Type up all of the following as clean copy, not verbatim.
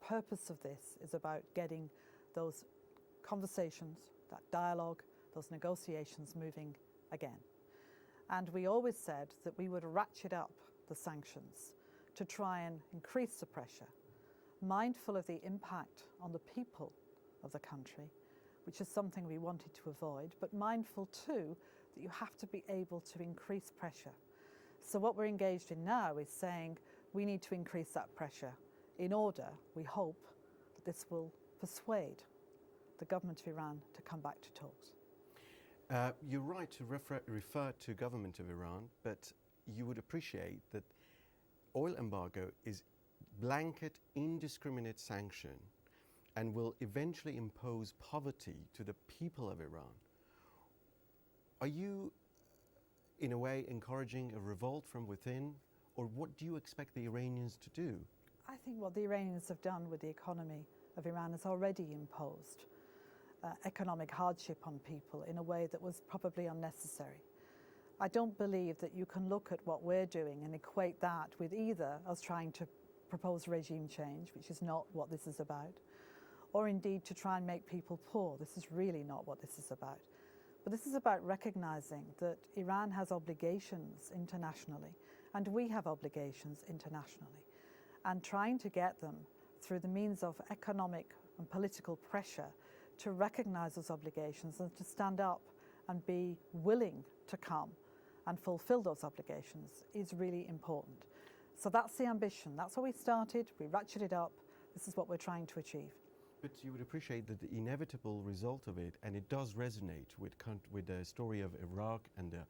purpose of this is about getting those conversations, that dialogue, those negotiations moving again. And we always said that we would ratchet up the sanctions to try and increase the pressure, mindful of the impact on the people of the country, which is something we wanted to avoid, but mindful too that you have to be able to increase pressure. So what we're engaged in now is saying we need to increase that pressure in order, we hope, that this will persuade the government of Iran to come back to talks. You're right to refer to government of Iran, but you would appreciate that oil embargo is blanket, indiscriminate sanction and will eventually impose poverty to the people of Iran. Are you, in a way, encouraging a revolt from within, or what do you expect the Iranians to do? I think what the Iranians have done with the economy of Iran has already imposed economic hardship on people in a way that was probably unnecessary. I don't believe that you can look at what we're doing and equate that with either us trying to propose regime change, which is not what this is about, or indeed to try and make people poor. This is really not what this is about. But this is about recognizing that Iran has obligations internationally, and we have obligations internationally, and trying to get them through the means of economic and political pressure to recognize those obligations and to stand up and be willing to come and fulfill those obligations is really important. So that's the ambition. That's where we started. We ratcheted up. This is what we're trying to achieve. But you would appreciate that the inevitable result of it, and it does resonate with the story of Iraq and the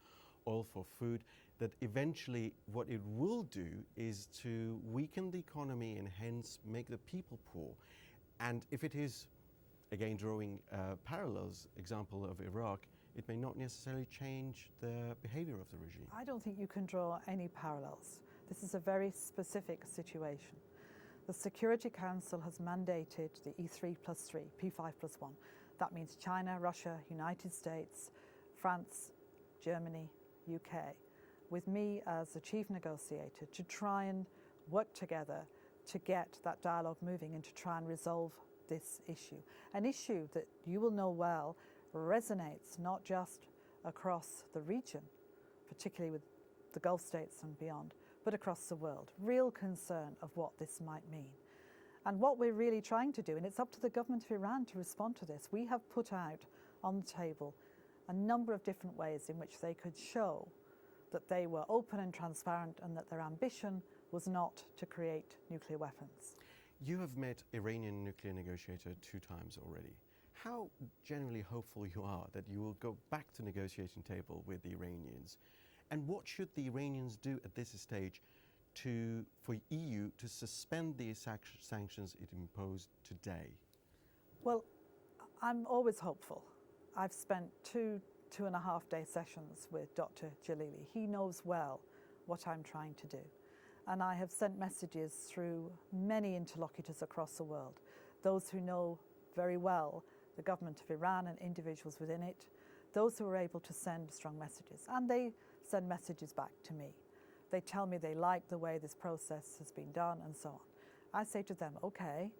oil for food, that eventually what it will do is to weaken the economy and hence make the people poor. And if it is, again drawing parallels, example of Iraq, it may not necessarily change the behavior of the regime. I don't think you can draw any parallels. This is a very specific situation. The Security Council has mandated the E3+3, P5+1. That means China, Russia, United States, France, Germany, UK, with me as the chief negotiator to try and work together to get that dialogue moving and to try and resolve this issue. An issue that you will know well resonates not just across the region, particularly with the Gulf states and beyond, but across the world. Real concern of what this might mean. And what we're really trying to do, and it's up to the government of Iran to respond to this, we have put out on the table a number of different ways in which they could show that they were open and transparent and that their ambition was not to create nuclear weapons. You have met Iranian nuclear negotiator 2 times already. How generally hopeful you are that you will go back to negotiating table with the Iranians? And what should the Iranians do at this stage for EU to suspend the sanctions it imposed today? Well, I'm always hopeful. I've spent 2.5-day sessions with Dr. Jalili. He knows well what I'm trying to do. And I have sent messages through many interlocutors across the world, those who know very well the government of Iran and individuals within it, those who are able to send strong messages. And they send messages back to me. They tell me they like the way this process has been done and so on. I say to them, okay,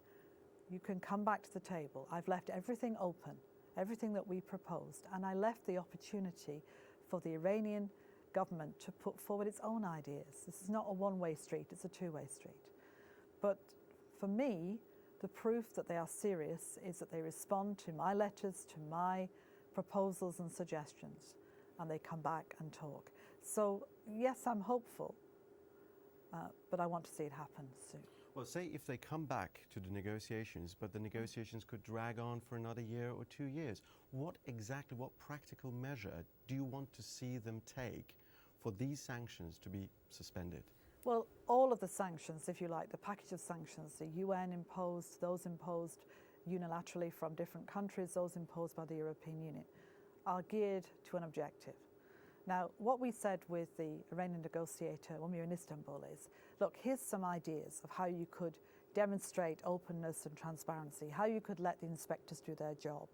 you can come back to the table. I've left everything open, everything that we proposed, and I left the opportunity for the Iranian government to put forward its own ideas. This is not a one-way street, it's a two-way street. But for me, the proof that they are serious is that they respond to my letters, to my proposals and suggestions, and they come back and talk. So yes, I'm hopeful, but I want to see it happen soon. Well, say if they come back to the negotiations, but the negotiations could drag on for another year or 2 years, what practical measure do you want to see them take for these sanctions to be suspended? Well, all of the sanctions, if you like, the package of sanctions, the UN imposed, those imposed unilaterally from different countries, those imposed by the European Union, are geared to an objective. Now, what we said with the Iranian negotiator when we were in Istanbul is, look, here's some ideas of how you could demonstrate openness and transparency, how you could let the inspectors do their job,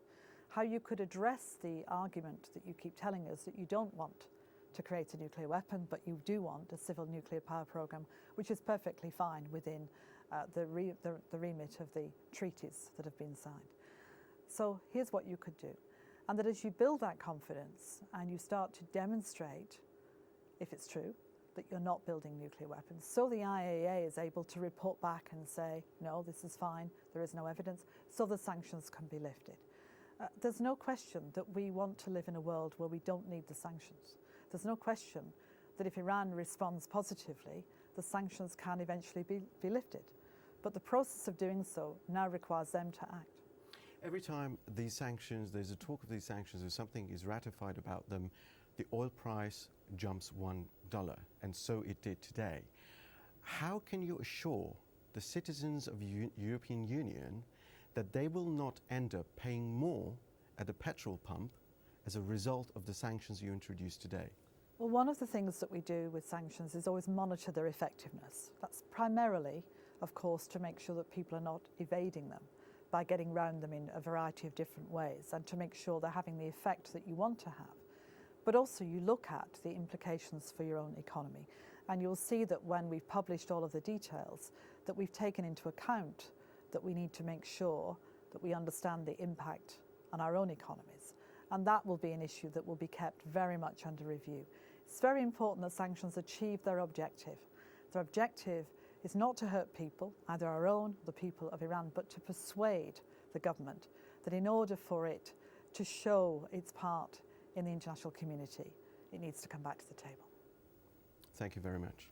how you could address the argument that you keep telling us that you don't want to create a nuclear weapon, but you do want a civil nuclear power program, which is perfectly fine within the remit of the treaties that have been signed. So here's what you could do. And that as you build that confidence and you start to demonstrate, if it's true, that you're not building nuclear weapons, so the IAEA is able to report back and say, no, this is fine, there is no evidence, so the sanctions can be lifted. There's no question that we want to live in a world where we don't need the sanctions. There's no question that if Iran responds positively, the sanctions can eventually be lifted. But the process of doing so now requires them to act. Every time these sanctions, there's a talk of these sanctions, or something is ratified about them, the oil price jumps $1, and so it did today. How can you assure the citizens of the European Union that they will not end up paying more at the petrol pump as a result of the sanctions you introduced today? Well, one of the things that we do with sanctions is always monitor their effectiveness. That's primarily, of course, to make sure that people are not evading them by getting round them in a variety of different ways, and to make sure they're having the effect that you want to have. But also you look at the implications for your own economy, and you'll see that when we've published all of the details, that we've taken into account that we need to make sure that we understand the impact on our own economies. And that will be an issue that will be kept very much under review. It's very important that sanctions achieve their objective. Their objective is not to hurt people, either our own or the people of Iran, but to persuade the government that in order for it to show its part in the international community, it needs to come back to the table. Thank you very much.